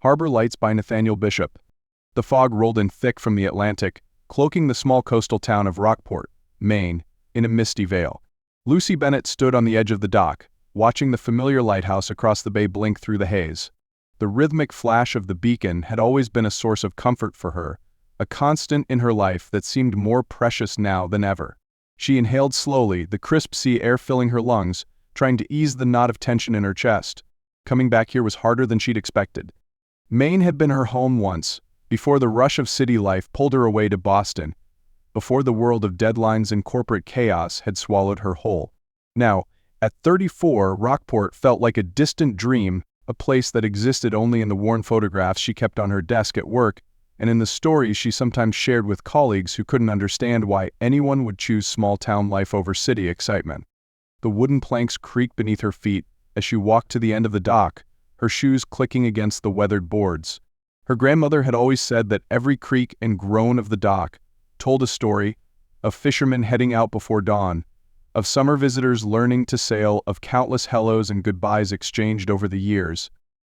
Harbor Lights by Nathaniel Bishop. The fog rolled in thick from the Atlantic, cloaking the small coastal town of Rockport, Maine, in a misty veil. Lucy Bennett stood on the edge of the dock, watching the familiar lighthouse across the bay blink through the haze. The rhythmic flash of the beacon had always been a source of comfort for her, a constant in her life that seemed more precious now than ever. She inhaled slowly, the crisp sea air filling her lungs, trying to ease the knot of tension in her chest. Coming back here was harder than she'd expected. Maine had been her home once, before the rush of city life pulled her away to Boston, before the world of deadlines and corporate chaos had swallowed her whole. Now, at 34, Rockport felt like a distant dream, a place that existed only in the worn photographs she kept on her desk at work and in the stories she sometimes shared with colleagues who couldn't understand why anyone would choose small-town life over city excitement. The wooden planks creaked beneath her feet as she walked to the end of the dock, her shoes clicking against the weathered boards. Her grandmother had always said that every creak and groan of the dock told a story, of fishermen heading out before dawn, of summer visitors learning to sail, of countless hellos and goodbyes exchanged over the years.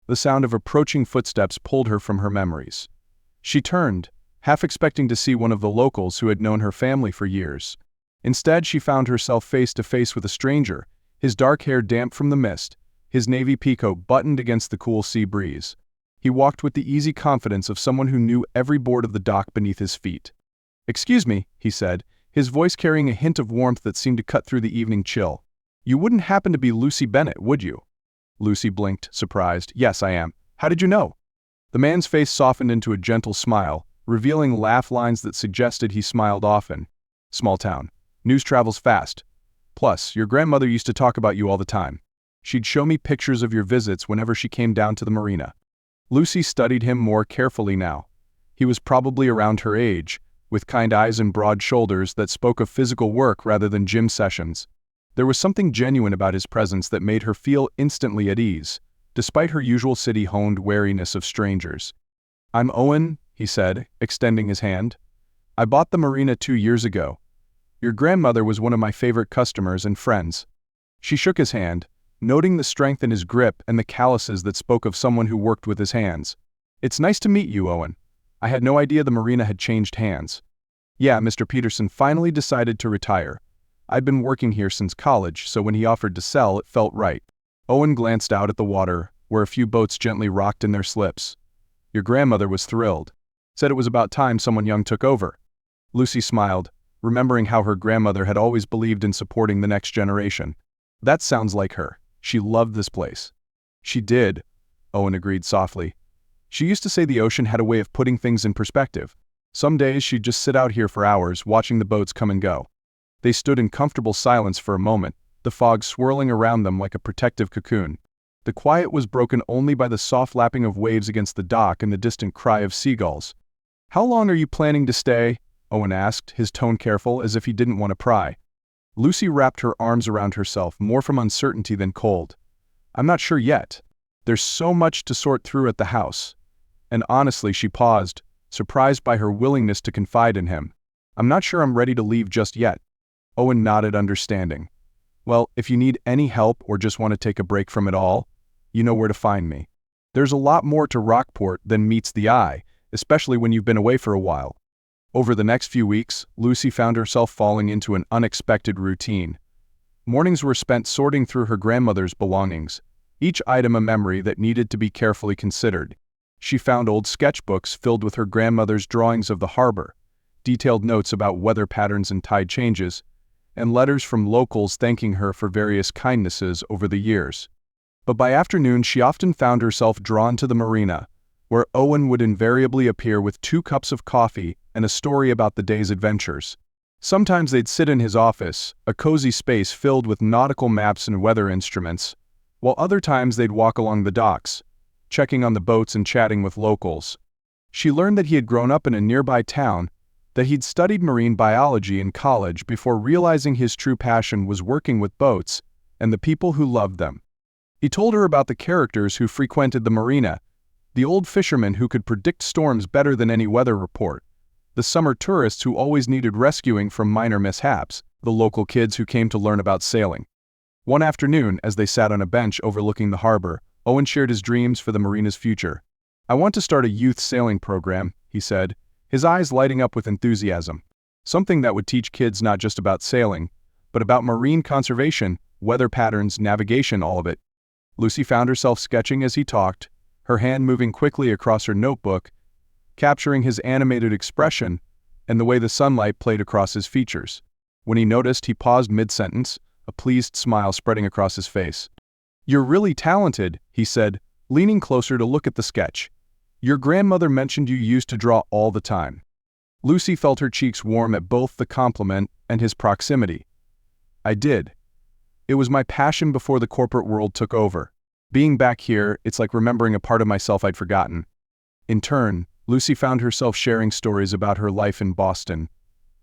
The sound of approaching footsteps pulled her from her memories. She turned, half expecting to see one of the locals who had known her family for years. Instead, she found herself face to face with a stranger, his dark hair damp from the mist, his navy peacoat buttoned against the cool sea breeze. He walked with the easy confidence of someone who knew every board of the dock beneath his feet. "Excuse me," he said, his voice carrying a hint of warmth that seemed to cut through the evening chill. "You wouldn't happen to be Lucy Bennett, would you?" Lucy blinked, surprised. "Yes, I am. How did you know?" The man's face softened into a gentle smile, revealing laugh lines that suggested he smiled often. "Small town. News travels fast. Plus, your grandmother used to talk about you all the time. She'd show me pictures of your visits whenever she came down to the marina." Lucy studied him more carefully now. He was probably around her age, with kind eyes and broad shoulders that spoke of physical work rather than gym sessions. There was something genuine about his presence that made her feel instantly at ease, despite her usual city-honed wariness of strangers. "I'm Owen," he said, extending his hand. "I bought the marina 2 years ago. Your grandmother was one of my favorite customers and friends." She shook his hand, noting the strength in his grip and the calluses that spoke of someone who worked with his hands. "It's nice to meet you, Owen. I had no idea the marina had changed hands." "Yeah, Mr. Peterson finally decided to retire. I'd been working here since college, so when he offered to sell, it felt right." Owen glanced out at the water, where a few boats gently rocked in their slips. "Your grandmother was thrilled. Said it was about time someone young took over." Lucy smiled, remembering how her grandmother had always believed in supporting the next generation. "That sounds like her. She loved this place." "She did," Owen agreed softly. "She used to say the ocean had a way of putting things in perspective. Some days she'd just sit out here for hours, watching the boats come and go." They stood in comfortable silence for a moment, the fog swirling around them like a protective cocoon. The quiet was broken only by the soft lapping of waves against the dock and the distant cry of seagulls. "How long are you planning to stay?" Owen asked, his tone careful, as if he didn't want to pry. Lucy wrapped her arms around herself, more from uncertainty than cold. "I'm not sure yet. There's so much to sort through at the house." And honestly, she paused, surprised by her willingness to confide in him. "I'm not sure I'm ready to leave just yet." Owen nodded, understanding. "Well, if you need any help or just want to take a break from it all, you know where to find me. There's a lot more to Rockport than meets the eye, especially when you've been away for a while." Over the next few weeks, Lucy found herself falling into an unexpected routine. Mornings were spent sorting through her grandmother's belongings, each item a memory that needed to be carefully considered. She found old sketchbooks filled with her grandmother's drawings of the harbor, detailed notes about weather patterns and tide changes, and letters from locals thanking her for various kindnesses over the years. But by afternoon, she often found herself drawn to the marina, where Owen would invariably appear with 2 cups of coffee and a story about the day's adventures. Sometimes they'd sit in his office, a cozy space filled with nautical maps and weather instruments, while other times they'd walk along the docks, checking on the boats and chatting with locals. She learned that he had grown up in a nearby town, that he'd studied marine biology in college before realizing his true passion was working with boats and the people who loved them. He told her about the characters who frequented the marina, the old fishermen who could predict storms better than any weather report, the summer tourists who always needed rescuing from minor mishaps, the local kids who came to learn about sailing. One afternoon, as they sat on a bench overlooking the harbor, Owen shared his dreams for the marina's future. "I want to start a youth sailing program," he said, his eyes lighting up with enthusiasm. "Something that would teach kids not just about sailing, but about marine conservation, weather patterns, navigation, all of it." Lucy found herself sketching as he talked, her hand moving quickly across her notebook, capturing his animated expression and the way the sunlight played across his features. When he noticed, he paused mid-sentence, a pleased smile spreading across his face. "You're really talented," he said, leaning closer to look at the sketch. "Your grandmother mentioned you used to draw all the time." Lucy felt her cheeks warm at both the compliment and his proximity. "I did. It was my passion before the corporate world took over. Being back here, it's like remembering a part of myself I'd forgotten." In turn, Lucy found herself sharing stories about her life in Boston,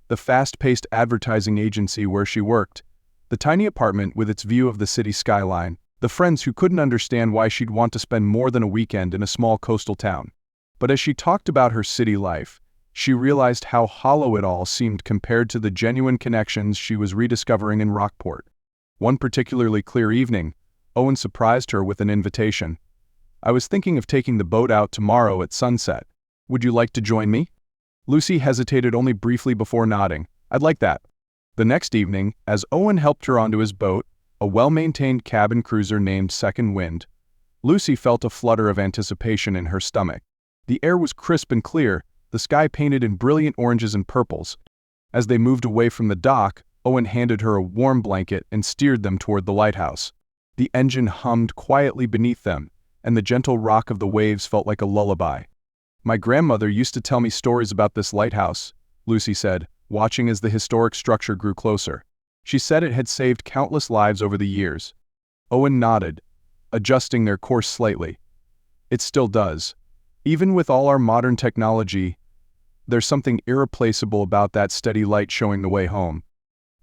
the fast-paced advertising agency where she worked, the tiny apartment with its view of the city skyline, the friends who couldn't understand why she'd want to spend more than a weekend in a small coastal town. But as she talked about her city life, she realized how hollow it all seemed compared to the genuine connections she was rediscovering in Rockport. One particularly clear evening, Owen surprised her with an invitation. "I was thinking of taking the boat out tomorrow at sunset. Would you like to join me?" Lucy hesitated only briefly before nodding. "I'd like that." The next evening, as Owen helped her onto his boat, a well-maintained cabin cruiser named Second Wind, Lucy felt a flutter of anticipation in her stomach. The air was crisp and clear, the sky painted in brilliant oranges and purples. As they moved away from the dock, Owen handed her a warm blanket and steered them toward the lighthouse. The engine hummed quietly beneath them, and the gentle rock of the waves felt like a lullaby. "My grandmother used to tell me stories about this lighthouse," Lucy said, watching as the historic structure grew closer. "She said it had saved countless lives over the years." Owen nodded, adjusting their course slightly. "It still does. Even with all our modern technology, there's something irreplaceable about that steady light showing the way home."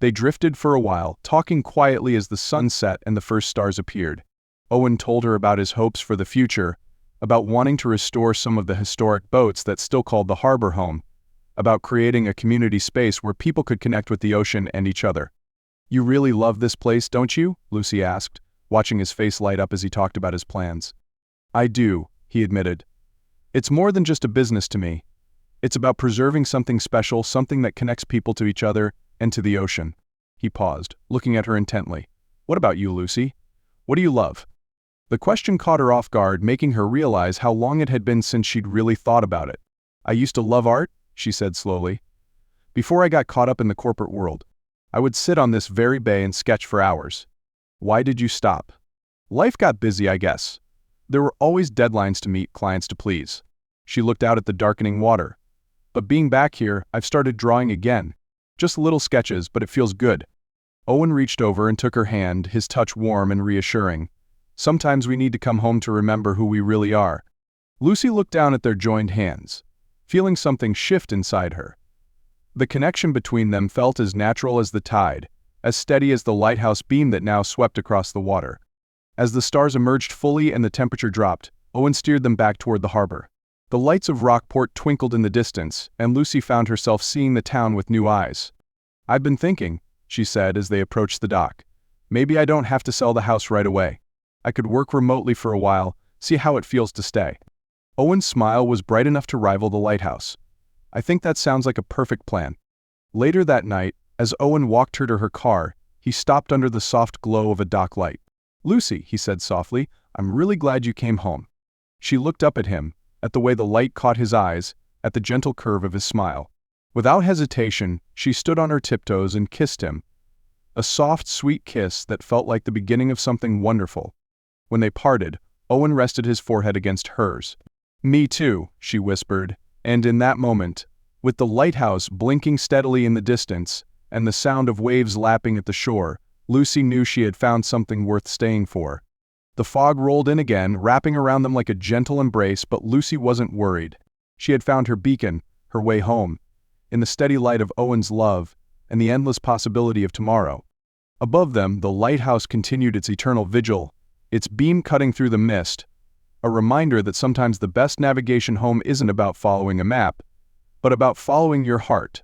They drifted for a while, talking quietly as the sun set and the first stars appeared. Owen told her about his hopes for the future, about wanting to restore some of the historic boats that still called the harbor home, about creating a community space where people could connect with the ocean and each other. "You really love this place, don't you?" Lucy asked, watching his face light up as he talked about his plans. "I do," he admitted. "It's more than just a business to me. It's about preserving something special, something that connects people to each other and to the ocean." He paused, looking at her intently. "What about you, Lucy? What do you love?" The question caught her off guard, making her realize how long it had been since she'd really thought about it. "I used to love art," she said slowly. "Before I got caught up in the corporate world. I would sit on this very bay and sketch for hours." "Why did you stop?" "Life got busy, I guess. There were always deadlines to meet, clients to please." She looked out at the darkening water. "But being back here, I've started drawing again. Just little sketches, but it feels good." Owen reached over and took her hand, his touch warm and reassuring. "Sometimes we need to come home to remember who we really are." Lucy looked down at their joined hands, feeling something shift inside her. The connection between them felt as natural as the tide, as steady as the lighthouse beam that now swept across the water. As the stars emerged fully and the temperature dropped, Owen steered them back toward the harbor. The lights of Rockport twinkled in the distance, and Lucy found herself seeing the town with new eyes. "I've been thinking," she said as they approached the dock. "Maybe I don't have to sell the house right away. I could work remotely for a while, see how it feels to stay." Owen's smile was bright enough to rival the lighthouse. "I think that sounds like a perfect plan." Later that night, as Owen walked her to her car, he stopped under the soft glow of a dock light. "Lucy," he said softly, "I'm really glad you came home." She looked up at him, at the way the light caught his eyes, at the gentle curve of his smile. Without hesitation, she stood on her tiptoes and kissed him. A soft, sweet kiss that felt like the beginning of something wonderful. When they parted, Owen rested his forehead against hers. "Me too," she whispered, and in that moment, with the lighthouse blinking steadily in the distance and the sound of waves lapping at the shore, Lucy knew she had found something worth staying for. The fog rolled in again, wrapping around them like a gentle embrace, but Lucy wasn't worried. She had found her beacon, her way home, in the steady light of Owen's love and the endless possibility of tomorrow. Above them, the lighthouse continued its eternal vigil, its beam cutting through the mist, a reminder that sometimes the best navigation home isn't about following a map, but about following your heart.